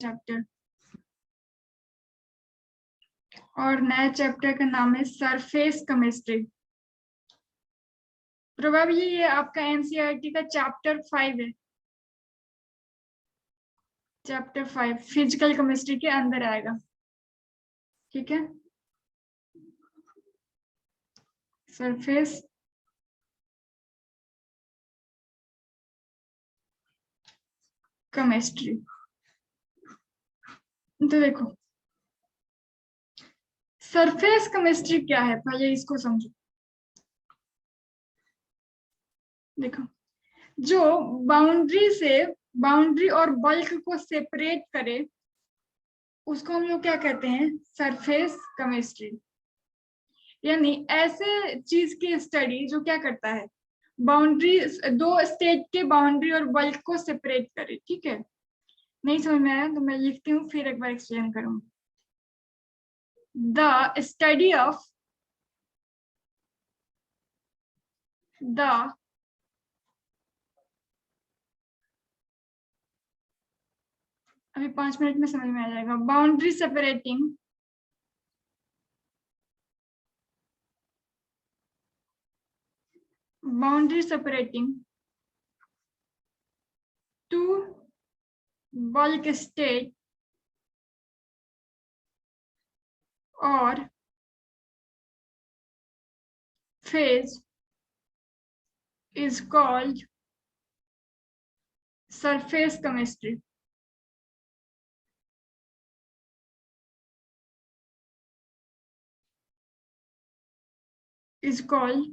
Chapter, और नए chapter का नाम है सरफेस केमिस्ट्री। प्रोबेबली ये आपका एनसीईआरटी का चैप्टर 5 है, चैप्टर 5 फिजिकल केमिस्ट्री के अंदर आएगा। ठीक है, सरफेस केमिस्ट्री। तो देखो सरफेस केमिस्ट्री क्या है, पहले इसको समझो। देखो, जो बाउंड्री और बल्क को सेपरेट करे उसको हम लोग क्या कहते हैं, सरफेस केमिस्ट्री। यानी ऐसे चीज की स्टडी जो क्या करता है, बाउंड्री, दो स्टेट के बाउंड्री और बल्क को सेपरेट करे। ठीक है, नहीं समझ में आया तो मैं लिखती हूँ, फिर एक बार एक्सप्लेन करूंगी। द स्टडी ऑफ द अभी 5 मिनट में समझ में आ जाएगा। Boundary separating two bulk state और phase is called surface chemistry. Is called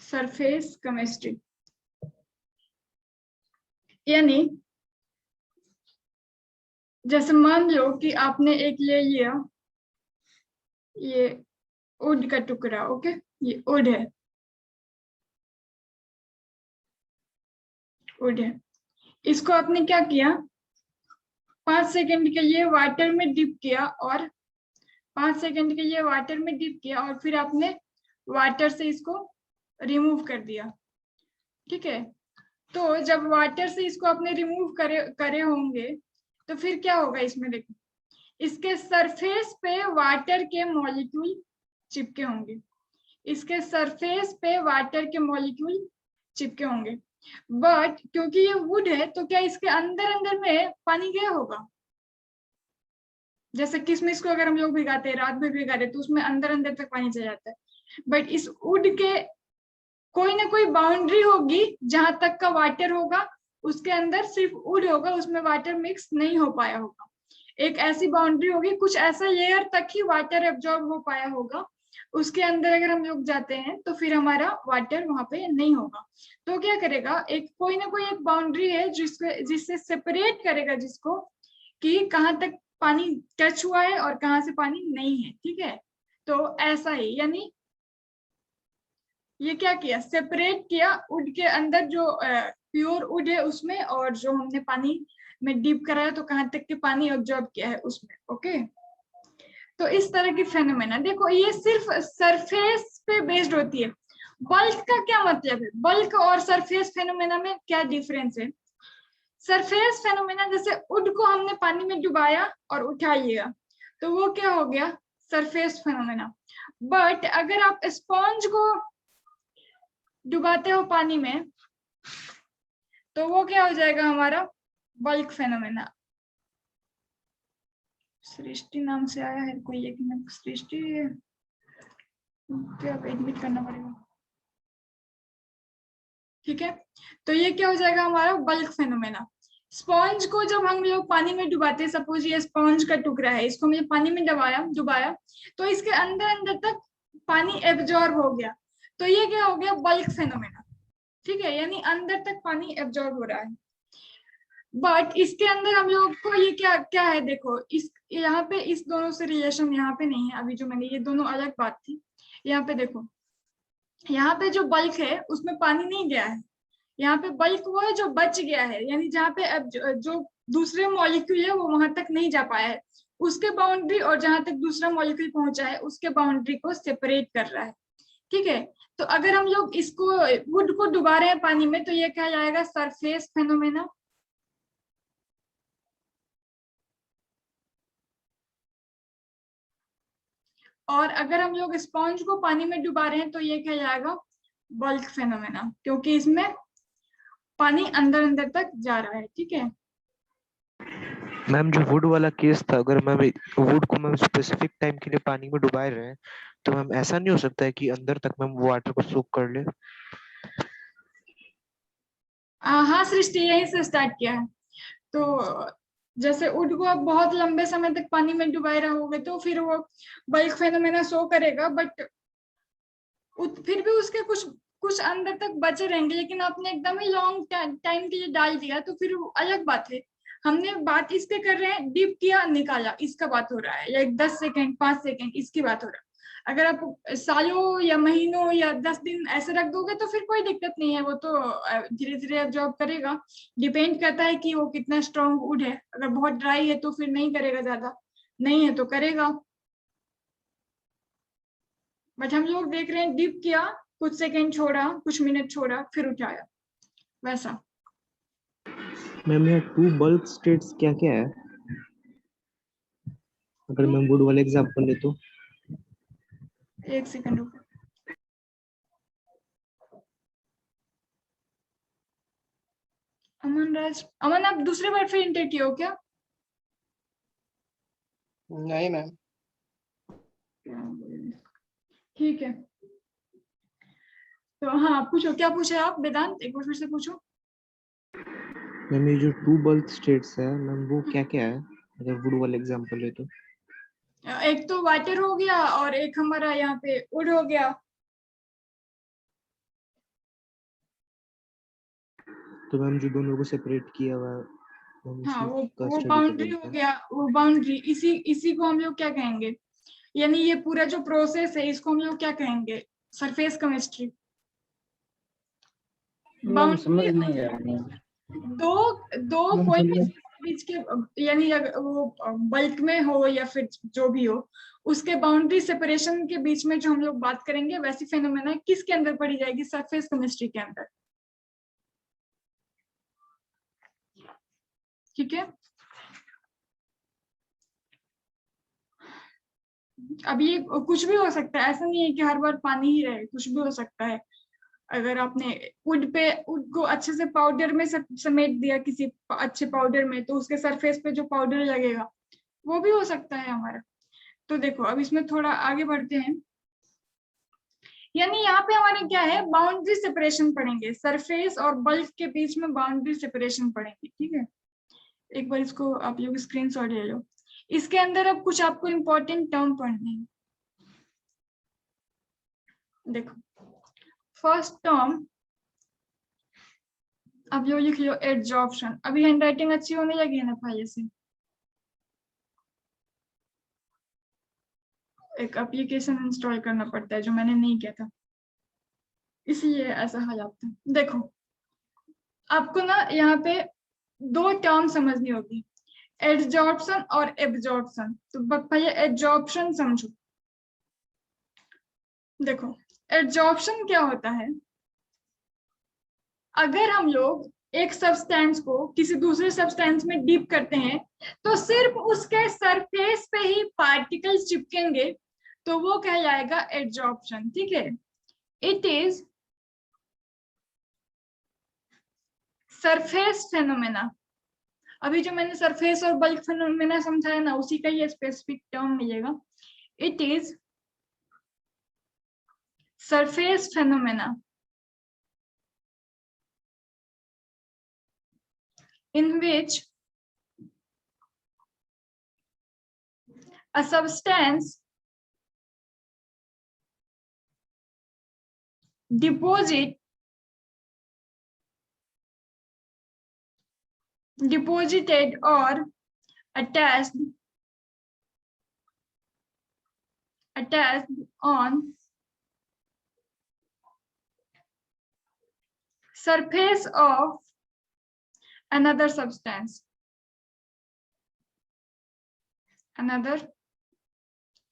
surface chemistry. यानी जैसे मान लो कि आपने एक ले लिया ये वुड का टुकड़ा, ओके, ये वुड है, इसको आपने क्या किया, 5 सेकंड के लिए वाटर में डिप किया और 5 सेकंड के लिए वाटर में डिप किया और फिर आपने वाटर से इसको रिमूव कर दिया। ठीक है, तो जब वाटर से इसको आपने रिमूव करे होंगे तो फिर क्या होगा इसमें, देखो इसके सरफेस पे वाटर के मॉलिक्यूल चिपके होंगे, इसके सरफेस पे वाटर के मॉलिक्यूल चिपके होंगे। बट क्योंकि ये वुड है तो क्या इसके अंदर अंदर में पानी गया होगा। जैसे किशमिश को अगर हम लोग भिगाते हैं, रात में भिगाते तो उसमें अंदर अंदर तक पानी चला जाता है। बट इस वुड के कोई ना कोई बाउंड्री होगी जहां तक का वाटर होगा, उसके अंदर सिर्फ वुड होगा, उसमें वाटर मिक्स नहीं हो पाया होगा। एक ऐसी बाउंड्री होगी, कुछ ऐसा लेयर तक ही वाटर एब्जॉर्ब हो पाया होगा, उसके अंदर अगर हम लोग जाते हैं तो फिर हमारा वाटर वहां पे नहीं होगा। तो क्या करेगा, एक कोई ना कोई एक बाउंड्री है जिससे सेपरेट करेगा जिसको, कि कहाँ तक पानी टच हुआ है और कहाँ से पानी नहीं है। ठीक है, तो ऐसा ही, यानी ये क्या किया, सेपरेट किया वुड के अंदर जो प्योर वुड है उसमें, और जो हमने पानी में डीप कराया तो कहाँ तक के पानी ऑब्जॉर्ब किया है उसमें। ओके, तो इस तरह की फेनोमेना, देखो ये सिर्फ सरफेस पे बेस्ड होती है। बल्क का क्या मतलब है, बल्क और सरफेस फेनोमेना में क्या डिफरेंस है। सरफेस फेनोमेना जैसे वुड को हमने पानी में डुबाया और उठा लिया तो वो क्या हो गया, सरफेस फेनोमेना। बट अगर आप स्पॉन्ज को डुबाते हो पानी में तो वो क्या हो जाएगा हमारा, बल्क फेनोमेना। सृष्टि नाम से आया है कोई एक मिनट, सृष्टि क्या एडमिट करना पड़ेगा। ठीक है, तो ये क्या हो जाएगा हमारा बल्क फेनोमेना। स्पॉन्ज को जब हम लोग पानी में डुबाते हैं, सपोज ये स्पॉन्ज का टुकड़ा है, इसको हमने पानी में डुबाया तो इसके अंदर अंदर तक पानी एब्जॉर्ब हो गया, तो ये क्या हो गया, बल्क फेनोमेना। ठीक है, यानी अंदर तक पानी एब्जॉर्ब हो रहा है। बट इसके अंदर हम लोग को ये क्या क्या है, देखो इस यहाँ पे इस दोनों से रिलेशन यहाँ पे नहीं है। अभी जो मैंने ये दोनों अलग बात थी, यहाँ पे देखो, यहाँ पे जो बल्क है उसमें पानी नहीं गया है, यहाँ पे बल्क वो है जो बच गया है, यानी जहाँ पे अब जो दूसरे मॉलिक्यूल है वो वहां तक नहीं जा पाया है, उसके बाउंड्री और जहां तक दूसरा मॉलिक्यूल पहुंचा है उसके बाउंड्री को सेपरेट कर रहा है। ठीक है, तो अगर हम लोग इसको वुड को डुबा रहे हैं पानी में तो ये क्या जाएगा, सरफेस फेनोमेना। और अगर हम लोग स्पॉन्ज को पानी में डुबा रहे हैं तो ये कहलाएगा बल्क फेनोमेना, क्योंकि इसमें पानी अंदर अंदर तक जा रहा है। ठीक है, मैम जो वुड वाला केस था, अगर मैम वुड को मैम स्पेसिफिक टाइम के लिए पानी में डुबाए रहे हैं, तो मैम ऐसा नहीं हो सकता है कि अंदर तक मैम वो वाटर को सोक कर ले? हाँ सृष्टि, यहीं से स्टार्ट किया है। तो जैसे वुड को आप बहुत लंबे समय तक पानी में डुबाए रहोगे तो फिर वो बल्क फेनोमेना शो करेगा, बट फिर भी उसके कुछ कुछ अंदर तक बचे रहेंगे। लेकिन आपने एकदम ही लॉन्ग टाइम के लिए डाल दिया तो फिर वो अलग बात है। हमने बात इसके कर रहे हैं, डिप किया निकाला, इसका बात हो रहा है, या 10 सेकंड 5 सेकंड इसकी बात हो रहा है। अगर आप सालों या महीनों या 10 दिन ऐसे रख दोगे तो फिर कोई दिक्कत नहीं है, वो तो धीरे धीरे जॉब करेगा। डिपेंड करता है कि वो कितना स्ट्रॉन्ग वुड है। अगर बहुत ड्राई है तो फिर नहीं करेगा, ज्यादा नहीं है तो करेगा। बट हम लोग देख रहे हैं डिप किया, कुछ सेकंड छोड़ा, कुछ मिनट छोड़ा, फिर उठाया, वैसा। मैम यहाँ टू बल्क स्टेट्स क्या क्या है, अगर तो मैं वुड वाला एग्जांपल ले तो? एक सेकंड रुको। अमन राज, अमन आप दूसरे बार फिर इंटर किए हो क्या? नहीं मैम। ठीक है, तो हाँ पूछो, क्या पूछे आप वेदांत, एक बार फिर से पूछो। मैम ये जो टू बल्क स्टेट्स है मैम, वो क्या क्या है, अगर वुड वाला एग्जांपल ले तो? एक तो वाटर हो गया और एक हमारा यहाँ पे वुड हो गया। तो मैम जो दोनों को सेपरेट किया हुआ है, हम हाँ, उसी का वो स्टडी कर बाउंड्री रहे हो थे। गया, वो बाउंड्री, इसी इसी को हम लोग क्या कहेंगे, यानी ये पूरा जो प्रोसेस है इसको हम लोग क्या कहेंगे, सरफेस केमिस्ट्री। मैम समझ बाउंड्री नहीं आ रहा है। दो दो मैम कोई भी चलिए। चीज के बीच के, यानी अगर वो बल्क में हो या फिर जो भी हो, उसके बाउंड्री सेपरेशन के बीच में जो हम लोग बात करेंगे, वैसी फेनोमेना किसके अंदर पड़ी जाएगी, सरफेस केमिस्ट्री के अंदर। ठीक है, अब ये कुछ भी हो सकता है, ऐसा नहीं है कि हर बार पानी ही रहे, कुछ भी हो सकता है। अगर आपने वुड को अच्छे से पाउडर में समेट दिया किसी अच्छे पाउडर में, तो उसके सरफेस पे जो पाउडर लगेगा वो भी हो सकता है हमारा। तो देखो अब इसमें थोड़ा आगे बढ़ते हैं। यानी यहाँ पे हमारे क्या है, बाउंड्री सेपरेशन पढ़ेंगे, सरफेस और बल्क के बीच में बाउंड्री सेपरेशन पढ़ेंगे। ठीक है, एक बार इसको आप लोग स्क्रीनशॉट ले लो। इसके अंदर अब कुछ आपको इंपॉर्टेंट टर्म पढ़ने हैं। देखो, फर्स्ट टर्म अब यो लिख लो, एडजॉर्प्शन। अभी हैंडराइटिंग अच्छी होने लगी है ना पहले से। एक एप्लीकेशन इंस्टॉल करना पड़ता है जो मैंने नहीं किया था, इसलिए ऐसा हाल आता है। देखो, आपको ना यहाँ पे दो टर्म समझनी होगी, एडजॉर्प्शन और एब्जॉर्प्शन। तो पहले एडजॉर्प्शन समझो। देखो, एडजॉर्प्शन क्या होता है, अगर हम लोग एक सब्सटेंस को किसी दूसरे सब्सटेंस में डीप करते हैं तो सिर्फ उसके सरफेस पे ही पार्टिकल्स चिपकेंगे, तो वो कहलाएगा एडजॉर्प्शन। ठीक है, इट इज सरफेस फेनोमेना। अभी जो मैंने सरफेस और बल्क फेनोमेना समझाया ना, उसी का ये स्पेसिफिक टर्म मिलेगा। It is surface phenomena in which a substance deposited or attached on surface of another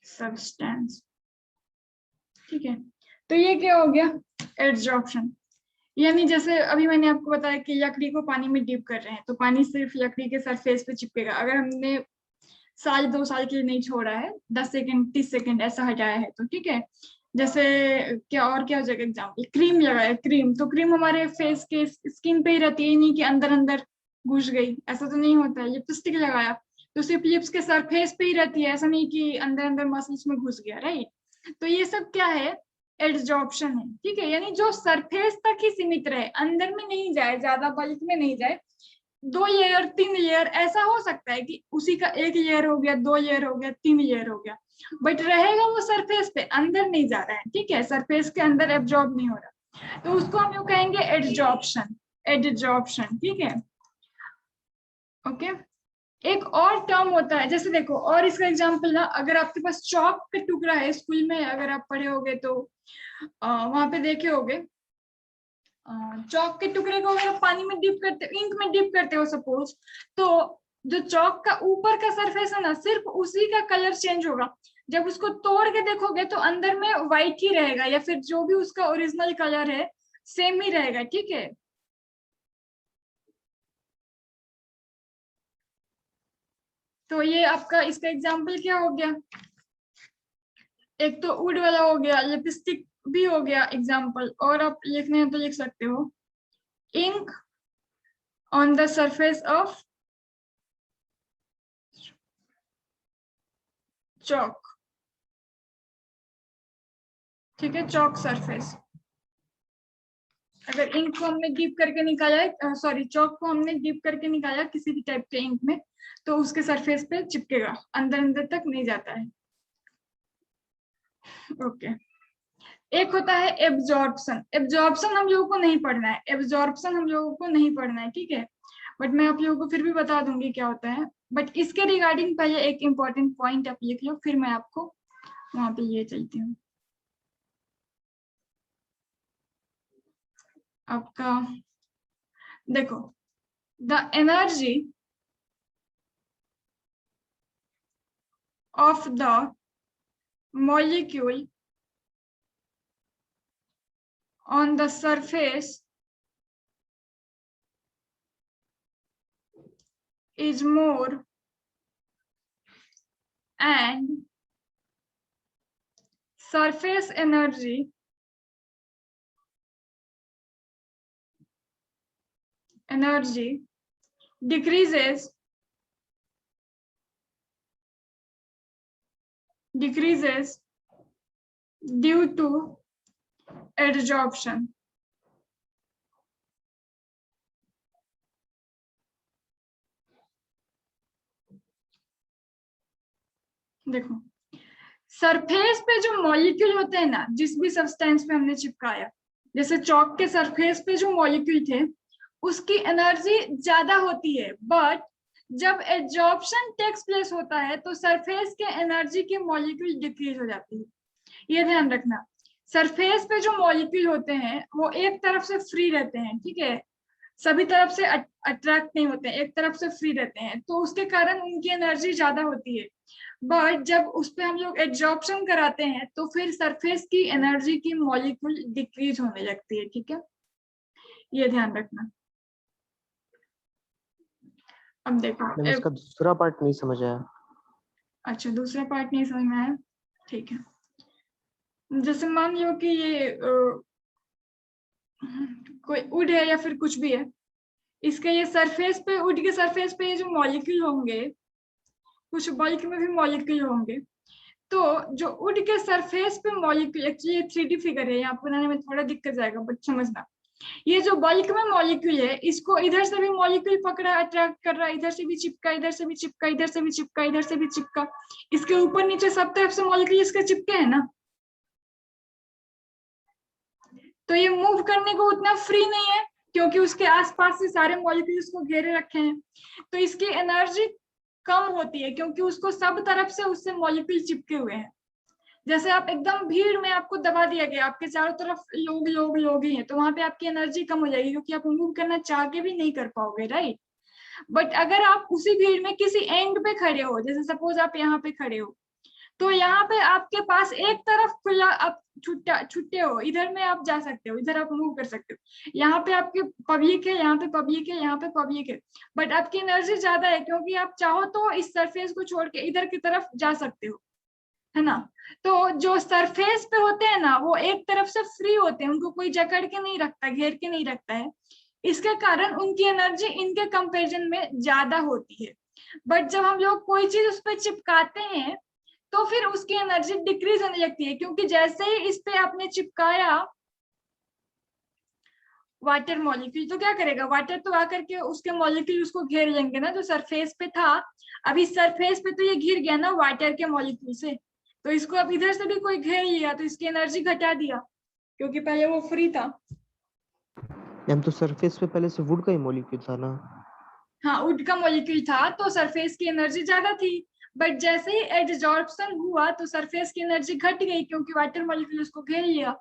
substance, ठीक है, तो ये क्या हो गया, एडजॉर्प्शन। यानी जैसे अभी मैंने आपको बताया कि लकड़ी को पानी में डीप कर रहे हैं तो पानी सिर्फ लकड़ी के सरफेस पे चिपकेगा। अगर हमने साल 2 साल के लिए नहीं छोड़ा है, 10 सेकंड 30 सेकंड ऐसा हटाया है, तो ठीक है। जैसे क्या और क्या हो जाएगा एग्जाम्पल, क्रीम लगाया, क्रीम तो क्रीम हमारे फेस के स्किन पे ही रहती है, नहीं कि अंदर अंदर घुस गई, ऐसा तो नहीं होता है। लिपस्टिक लगाया तो सिर्फ लिप्स के सरफेस पे ही रहती है, ऐसा नहीं कि अंदर अंदर मसल्स में घुस गया, राइट। तो ये सब क्या है, एड्सॉर्प्शन है, ठीक है, यानी जो सरफेस तक ही सीमित रहे, अंदर में नहीं जाए, ज्यादा बल्क में नहीं जाए। 2 लेयर 3 लेयर ऐसा हो सकता है कि उसी का 1 लेयर हो गया, 2 लेयर हो गया, 3 लेयर हो गया, बट रहेगा वो सरफेस पे, अंदर नहीं जा रहा है, ठीक है, सरफेस के अंदर एब्जॉर्ब नहीं हो रहा, तो उसको हम लोग कहेंगे एड्सॉर्प्शन, एड्सॉर्प्शन, ठीक है, ओके। एक और टर्म होता है, जैसे देखो, और इसका एग्जांपल ना, अगर आपके पास चॉक का टुकड़ा है, स्कूल में अगर आप पढ़े होगे तो वहां पे देखे होगे, चॉक के टुकड़े को अगर पानी में डिप करते, इंक में डिप करते हो सपोज, तो जो चॉक का ऊपर का सरफेस है ना, सिर्फ उसी का कलर चेंज होगा। जब उसको तोड़ के देखोगे तो अंदर में व्हाइट ही रहेगा, या फिर जो भी उसका ओरिजिनल कलर है सेम ही रहेगा, ठीक है। तो ये आपका इसका एग्जाम्पल क्या हो गया, एक तो वुड वाला हो गया, लिपस्टिक भी हो गया एग्जाम्पल, और आप लिखने हैं तो लिख सकते हो, ink on the surface of chalk, ठीक है, चॉक सरफेस। अगर इंक को हमने डिप करके निकाला है, सॉरी, चॉक को हमने डिप करके निकाला किसी भी टाइप के इंक में, तो उसके सरफेस पे चिपकेगा, अंदर अंदर तक नहीं जाता है, ओके। एक होता है एब्जॉर्प्शन, एब्जॉर्प्शन हम लोगों को नहीं पढ़ना है, एब्जॉर्प्शन हम लोगों को नहीं पढ़ना है, ठीक है, बट मैं आप लोगों को फिर भी बता दूंगी क्या होता है। बट इसके रिगार्डिंग पहले एक इम्पोर्टेंट पॉइंट आप लिख लो, फिर मैं आपको वहां पे ये चलती हूँ। आपका देखो, the energy of the molecule on the surface is more, and surface energy decreases due to adsorption. देखो, सरफेस पे जो मॉलिक्यूल होते हैं ना, जिस भी सब्सटेंस पे हमने चिपकाया, जैसे चॉक के सरफेस पे जो मॉलिक्यूल थे उसकी एनर्जी ज्यादा होती है, बट जब एब्जॉर्प्शन टेक्स प्लेस होता है तो सरफेस के एनर्जी के मॉलिक्यूल डिक्रीज हो जाती है। ये ध्यान रखना, सरफेस पे जो मॉलिक्यूल होते हैं वो एक तरफ से फ्री रहते हैं, ठीक है, सभी तरफ से अट्रैक्ट नहीं होते हैं, एक तरफ से फ्री रहते हैं, तो उसके कारण उनकी एनर्जी ज्यादा होती है, बट जब उस पे हम लोग एब्जॉर्प्शन कराते हैं तो फिर सरफेस की एनर्जी की मॉलिक्यूल डिक्रीज होने लगती है, ठीक है, ये ध्यान रखना। अब देखो, मैंने इसका दूसरा पार्ट नहीं समझ आया। अच्छा, दूसरा पार्ट नहीं समझ में आया, ठीक है। जैसे मान लो कि ये कोई वुड है या फिर कुछ भी है, इसके ये सरफेस पे, वुड के सरफेस पे ये जो मॉलिक्यूल होंगे, कुछ बल्क में भी मॉलिक्यूल होंगे, तो जो वुड के सरफेस पे मॉलिक्यूल, एक्चुअली 3D फिगर है, यहाँ बनाने में थोड़ा दिक्कत जाएगा, बट समझना, ये जो बल्क में मॉलिक्यूल है, इसको इधर से भी मॉलिक्यूल पकड़ा, अट्रैक्ट कर रहा है, इधर से भी चिपका, इधर से भी चिपका, इधर से भी चिपका, इधर से भी चिपका, इसके ऊपर नीचे सब तरफ से मॉलिक्यूल इसके चिपके है ना, तो ये मूव करने को उतना फ्री नहीं है, क्योंकि उसके आसपास से सारे मॉलिक्यूल्स को घेरे रखे हैं, तो इसकी एनर्जी कम होती है, क्योंकि उसको सब तरफ से उससे मॉलिक्यूल चिपके हुए हैं। जैसे आप एकदम भीड़ में, आपको दबा दिया गया, आपके चारों तरफ लोग ही हैं, तो वहां पे आपकी एनर्जी कम हो जाएगी, क्योंकि आप मूव करना चाह के भी नहीं कर पाओगे, राइट। बट अगर आप उसी भीड़ में किसी एंड पे खड़े हो, जैसे सपोज आप यहाँ पे खड़े हो, तो यहाँ पे आपके पास एक तरफ खुला, आप छुट्टे हो, इधर में आप जा सकते हो, इधर आप मूव कर सकते हो, यहाँ पे आपके पब्लिक है, यहाँ पे पब्लिक है, यहाँ पे पब्लिक है, बट आपकी एनर्जी ज्यादा है क्योंकि आप चाहो तो इस सरफेस को छोड़ के इधर की तरफ जा सकते हो, है ना। तो जो सरफेस पे होते हैं ना, वो एक तरफ से फ्री होते हैं, उनको कोई जकड़ के नहीं रखता, घेर के नहीं रखता है, इसके कारण उनकी एनर्जी इनके कंपैरिजन में ज्यादा होती है। बट जब हम लोग कोई चीज उस पर चिपकाते हैं तो फिर उसकी एनर्जी डिक्रीज होने लगती है, क्योंकि जैसे ही इस पे आपने चिपकाया वाटर मॉलिक्यूल, तो क्या करेगा, वाटर तो आकर के उसके मॉलिक्यूल उसको घेर लेंगे ना, जो सरफेस पे था। अभी सरफेस पे तो ये घिर गया ना वाटर के मॉलिक्यूल से, तो इसको अब इधर से भी कोई घेर लिया तो इसकी एनर्जी घटा दिया, क्योंकि पहले वो फ्री था। मैम तो सरफेस पे पहले से वुड का ही मॉलिक्यूल था ना। हाँ, वुड का मॉलिक्यूल था तो सरफेस की एनर्जी ज्यादा थी, बट जैसे ही एडजॉर्प्शन हुआ तो सरफेस की एनर्जी घट गई, क्योंकि वाटर मॉलिक्यूल उसको घेर लिया।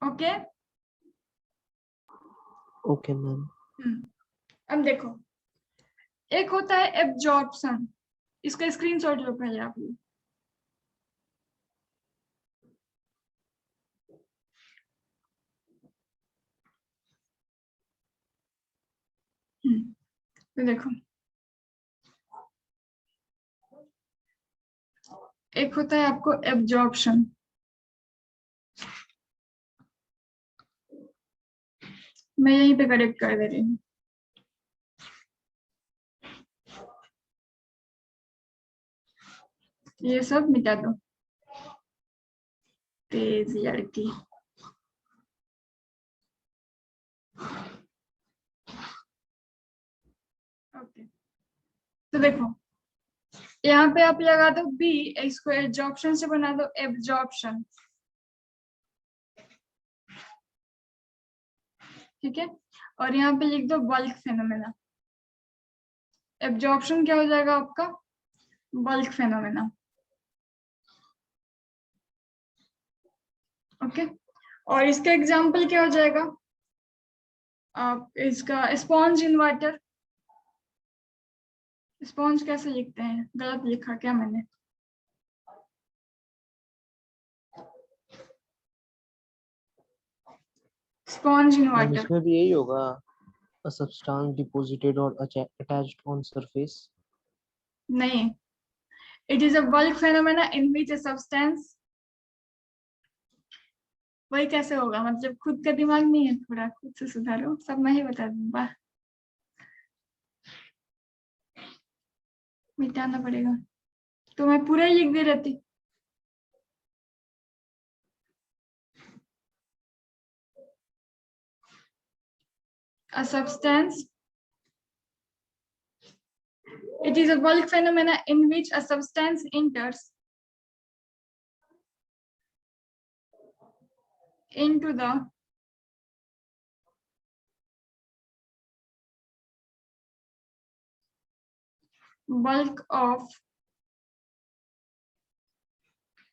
ओके। Okay ma'am. अब देखो, एक होता है एब्जॉर्प्शन, इसका स्क्रीनशॉट लो पहले आप लोग। तो देखो, एक होता है आपको एब्जॉर्प्शन, मैं यहीं पे करेक्ट कर दे रही हूँ। ये सब मिटा दो, तेज लड़की। ओके, तो देखो यहाँ पे आप लगा दो बी, इसको एब्जॉर्प्शन से बना दो एब्जॉर्प्शन, ठीक है, और यहाँ पे लिख दो बल्क फेनोमेना। एब्जॉर्प्शन क्या हो जाएगा आपका, बल्क फेनोमेना। ओके, और इसका एग्जाम्पल क्या हो जाएगा, आप इसका स्पॉन्ज इन वाटर। स्पॉन्ज कैसे लिखते हैं, गलत लिखा क्या मैंने, स्पॉन्ज इन मैम वाटर। इसमें भी यही होगा, a substance deposited or attached on surface. नहीं, it is a bulk phenomena in which a substance. वही कैसे होगा, मतलब खुद का दिमाग नहीं है, थोड़ा खुद से सुधारो, सब मैं ही बता दूंगा, मिटाना पड़ेगा, तो मैं पूरा ही लिख दे रहती। A substance, it is a bulk phenomena in which a substance enters into the bulk of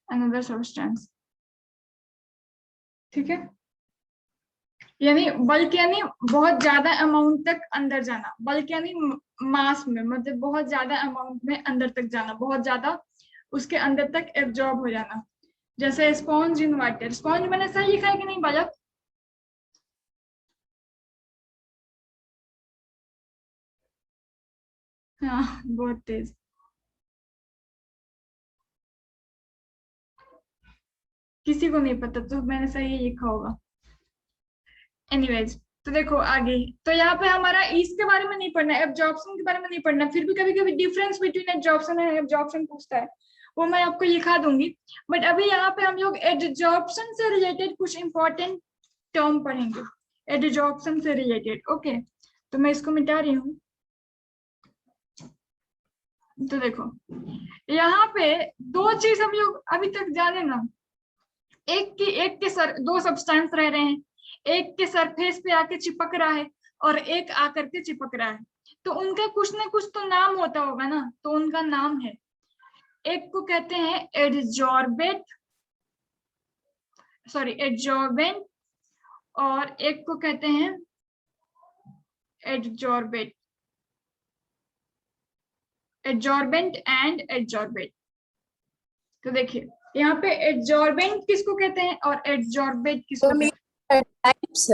another substance, ठीक है। यानी बल्क यानी बहुत ज्यादा अमाउंट तक अंदर जाना, बल्क यानी मास में, मतलब बहुत ज्यादा अमाउंट में अंदर तक जाना, बहुत ज्यादा उसके अंदर तक एब्जॉर्ब हो जाना। जैसे स्पॉन्ज इन वाटर, स्पॉन्ज मैंने सही लिखा है कि नहीं बालक, हाँ बहुत तेज। किसी को नहीं पता तो मैंने सही लिखा होगा। एनीवेज, तो देखो आगे, तो यहाँ पे हमारा इसके बारे में नहीं पढ़ना, एब्जॉर्प्शन के बारे में नहीं पढ़ना, फिर भी कभी कभी difference between absorption and absorption पूछता है, वो मैं आपको लिखा दूंगी। बट अभी यहाँ पे हम लोग एब्जॉर्प्शन से रिलेटेड कुछ इंपॉर्टेंट टर्म पढ़ेंगे, एब्जॉर्प्शन से रिलेटेड। ओके, तो मैं इसको मिटा रही हूँ। तो देखो यहाँ पे दो चीज हम लोग अभी तक जाने ना, एक के सर दो सब्सटेंस रह रहे हैं, एक के सरफेस पे आके चिपक रहा है और एक आकर के चिपक रहा है, तो उनका कुछ ना कुछ तो नाम होता होगा ना, तो उनका नाम है, एक को कहते हैं एडजॉर्बेट, सॉरी एडजॉर्बेंट, और एक को कहते हैं एडजॉर्बेट। Adsorbent and adsorbate. तो देखिए यहाँ पे एडजॉर्बेंट किसको कहते हैं और एडजॉर्बेट किसको कहते हैं? टाइप्स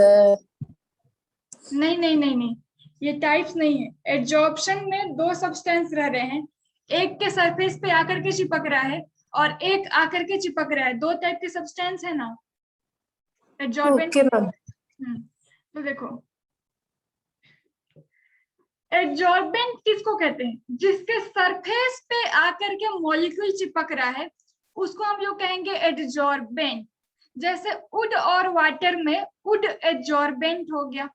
नहीं नहीं नहीं नहीं, ये टाइप्स नहीं है। एडजॉर्प्शन में दो सब्सटेंस रह रहे हैं, एक के सरफेस पे आकर के चिपक रहा है और एक आकर के चिपक रहा है, दो टाइप के सब्सटेंस है ना एडजॉर्बेंट। Okay ma'am. तो देखो एडजॉर्बेंट किसको कहते हैं? जिसके सरफेस पे आकर के मॉलिक्यूल चिपक रहा है उसको हम लोग कहेंगे एडजॉर्बेंट। जैसे वुड और वाटर में वुड एडजॉर्बेंट हो गया,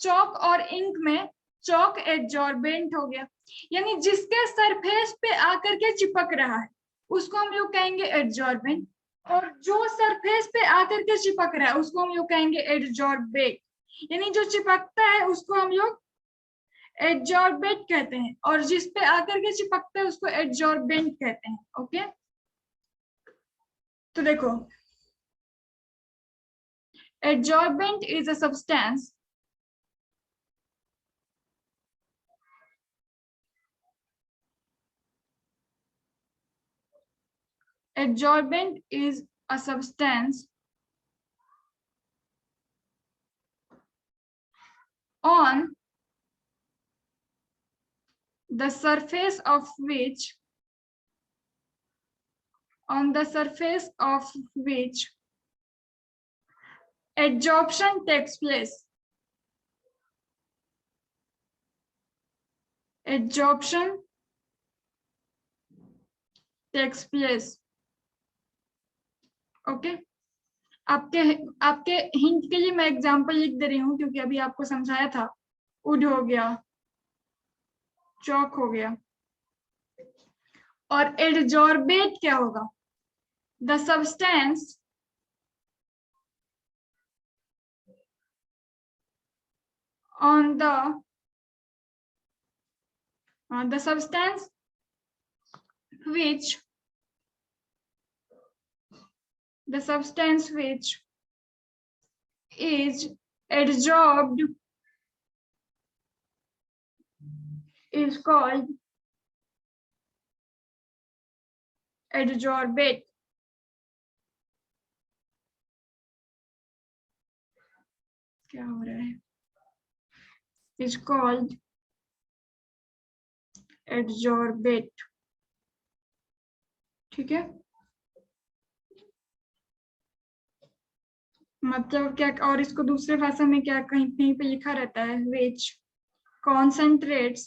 चॉक और इंक में चॉक एडजॉर्बेंट हो गया। यानी जिसके सरफेस पे आकर के चिपक रहा है उसको हम लोग कहेंगे एडजॉर्बेंट, और जो सरफेस पे आकर के चिपक रहा है उसको हम लोग कहेंगे एडजॉर्बेट। यानी जो चिपकता है उसको हम लोग एडजॉर्बेट कहते हैं और जिस पे आकर के चिपकता है उसको एडजॉर्बेंट कहते हैं। ओके, तो देखो adsorbent is a substance adsorbent is a substance on the surface of which adsorption takes place. Adsorption takes place. Okay, आपके हिंट के लिए मैं एग्जांपल लिख दे रही हूँ क्योंकि अभी आपको समझाया था। वुड हो गया, चॉक हो गया, और एडजॉर्बेट क्या होगा? The substance on the substance which is adsorbed is called adsorbate. क्या हो रहा है? Is called adsorbate. ठीक है, मतलब क्या, और इसको दूसरे भाषा में क्या कहीं कहीं पे लिखा रहता है which concentrates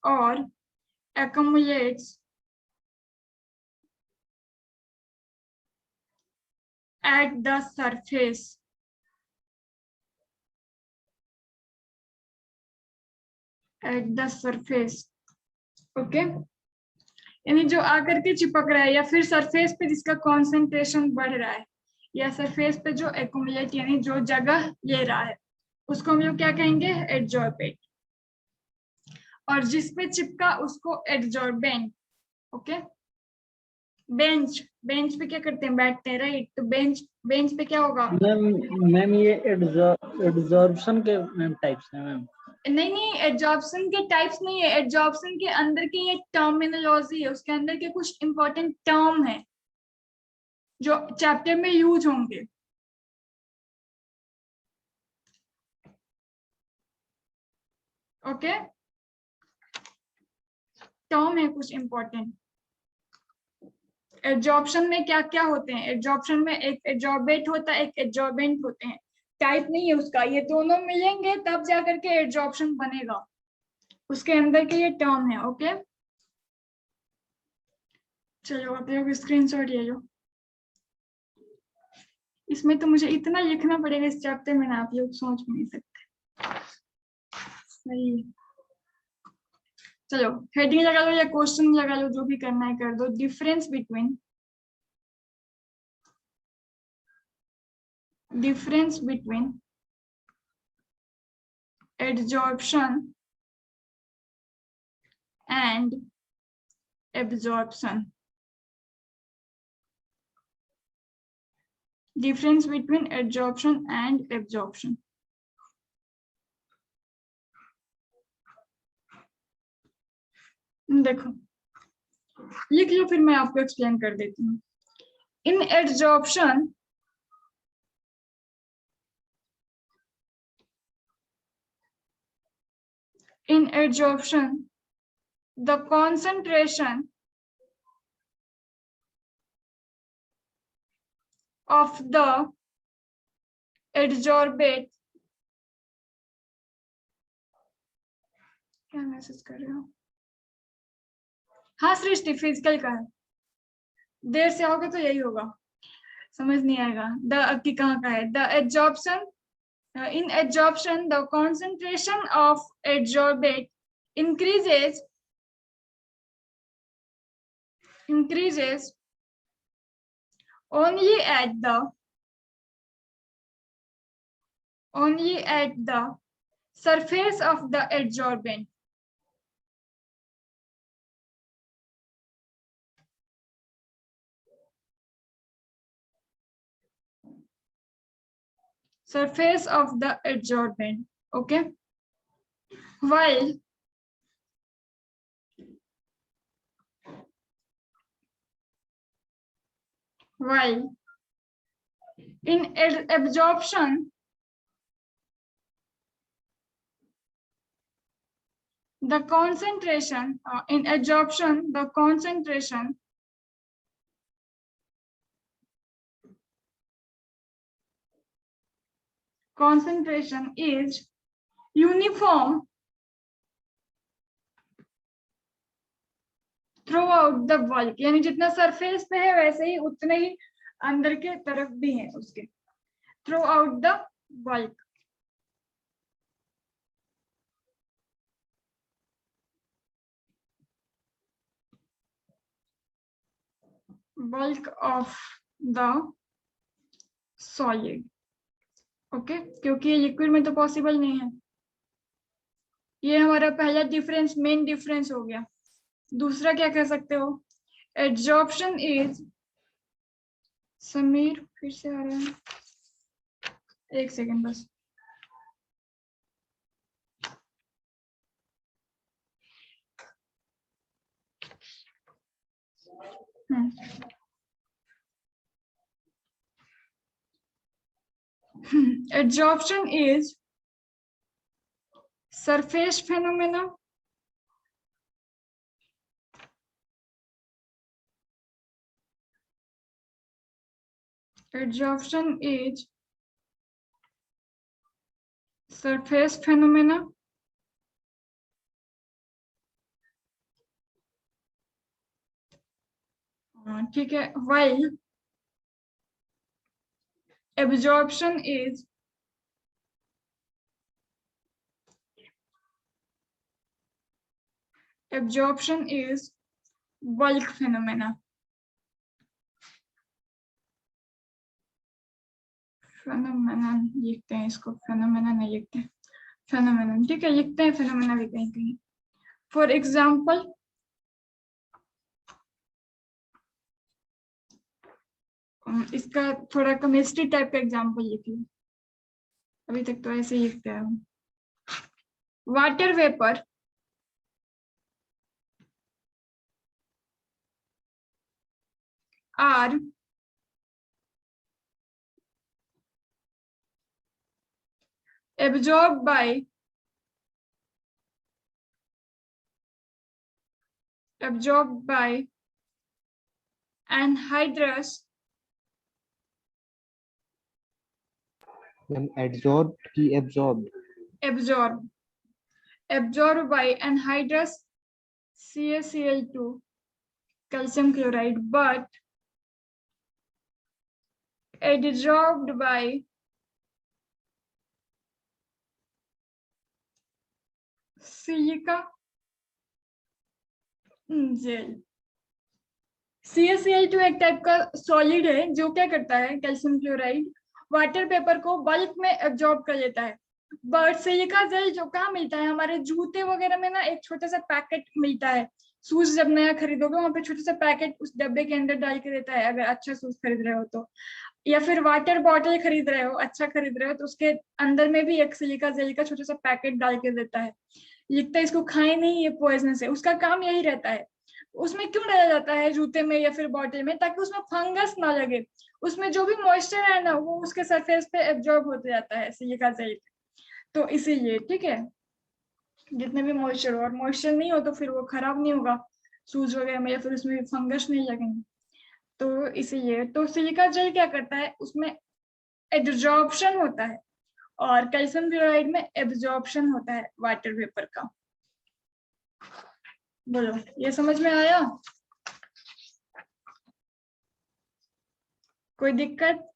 or accumulates at the surface. At the surface. Okay, यानी जो आकर के चिपक रहा है या फिर सरफेस पे जिसका कॉन्सेंट्रेशन बढ़ रहा है या सरफेस पे जो एक्यूमुलेट यानी जो जगह ले रहा है उसको हम लोग क्या कहेंगे? एडजॉर्बेट। और जिस पे चिपका उसको एडजॉर्बेंट। ओके, बेंच पे क्या करते हैं? बैठते हैं, राइट? तो बेंच पे क्या होगा? मैम ये एडजॉर्प्शन के मैम टाइप्स हैं मैम। नहीं, एडजॉर्प्शन के टाइप्स नहीं है, एडजॉर्प्शन के अंदर की ये टर्मिनोलॉजी है, उसके अंदर के कुछ इंपॉर्टेंट टर्म है जो चैप्टर में यूज होंगे। ओके, टर्म है कुछ इंपॉर्टेंट। एडजॉर्प्शन में क्या क्या होते हैं? एडजॉर्प्शन में एक एडजॉर्बेट होता है, एक एडजॉर्बेंट होते हैं। टाइप नहीं है उसका, ये दोनों मिलेंगे तब जाकर के एडजॉर्प्शन बनेगा, उसके अंदर के ये टर्म है। ओके, चलो आप लोग स्क्रीनशॉट ले लो। इसमें तो मुझे इतना लिखना पड़ेगा इस चैप्टर में ना, आप लोग सोच भी नहीं सकते। सही, चलो हेडिंग लगा लो या क्वेश्चन लगा लो, जो भी करना है कर दो। Difference between adsorption and absorption. Difference between adsorption and absorption. देखो लिख लो, फिर मैं आपको एक्सप्लेन कर देती हूँ। In adsorption the concentration of the adsorbate, क्या मैसेज कर रहे हो? हाँ सृष्टि फिजिकल का है, देर से आओगे तो यही होगा, समझ नहीं आएगा। द की कहाँ का है? The adsorption, in adsorption the concentration of adsorbate increases only at the surface of the adsorbent. Surface of the adsorbent, okay? While in absorption the concentration is uniform through out the bulk, यानी जितना surface पे है वैसे ही उतने ही अंदर के तरफ भी है उसके, through out the bulk. Bulk of the solid, okay, क्योंकि ये लिक्विड में तो पॉसिबल नहीं है। ये हमारा पहला डिफरेंस, मेन डिफरेंस हो गया। दूसरा क्या कह सकते हो? एडजॉर्प्शन इज, समीर फिर से आ रहा है, एक सेकेंड बस। Adsorption is surface phenomena ठीक है। while absorption is bulk phenomena। Phenomenon लिखते हैं इसको, फेनोमेना नहीं लिखते हैं, फेनोमेनन, ठीक है, लिखते हैं फेनोमेना भी कहीं कहीं। फॉर एग्जाम्पल इसका थोड़ा केमिस्ट्री टाइप का एग्जाम्पल लिख लो, अभी तक तो ऐसे ही लिखते हैं। Water vapour are absorbed by anhydrous absorbed की absorbed absorbed by anhydrous CaCl2 calcium chloride, but adsorbed by silica gel। CaCl2 एक टाइप का सॉलिड है जो क्या करता है, कैल्शियम क्लोराइड वाटर पेपर को बल्क में एब्जॉर्ब कर लेता है। बट सिलिका जेल जो कहाँ मिलता है, हमारे जूते वगैरह में ना एक छोटा सा पैकेट मिलता है, शूज जब नया खरीदोगे वहां पे छोटा सा पैकेट उस डब्बे के अंदर डाल के देता है, अगर अच्छा शूज खरीद रहे हो तो, या फिर वाटर बॉटल खरीद रहे हो, अच्छा खरीद रहे हो तो उसके अंदर में भी एक सिलिका जेल का छोटा सा पैकेट डाल के देता है। लिखता है इसको खाए नहीं, ये पॉइजनस है, उसका काम यही रहता है। उसमें क्यों डाला जाता है जूते में या फिर बॉटल में, ताकि उसमें फंगस ना लगे, उसमें जो भी मॉइस्चर है ना वो उसके सरफेस पे एब्जॉर्ब होते जाता है सिलिका जेल। तो इसीलिए ठीक है, जितने भी मॉइस्चर हो, और मॉइस्चर नहीं हो तो फिर वो खराब नहीं होगा शूज वगैरह में, या फिर उसमें फंगस नहीं लगेंगे। तो इसीलिए तो सिलिका जेल क्या करता है, उसमें एब्जॉर्प्शन होता है, और कैल्शियम क्लोराइड में एब्जॉर्प्शन होता है वाटर वेपर का। बोलो, ये समझ में आया? कोई दिक्कत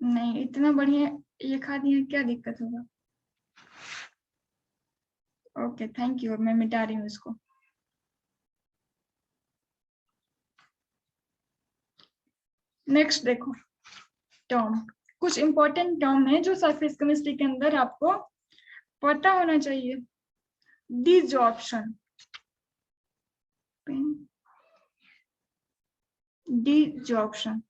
नहीं? इतना बढ़िया लिखा दिया, क्या दिक्कत होगा? ओके थैंक यू, मैं मिटा रही हूँ इसको। नेक्स्ट देखो, टर्म, कुछ इंपॉर्टेंट टर्म है जो सरफेस केमिस्ट्री के अंदर आपको पता होना चाहिए। Desorption, desorption,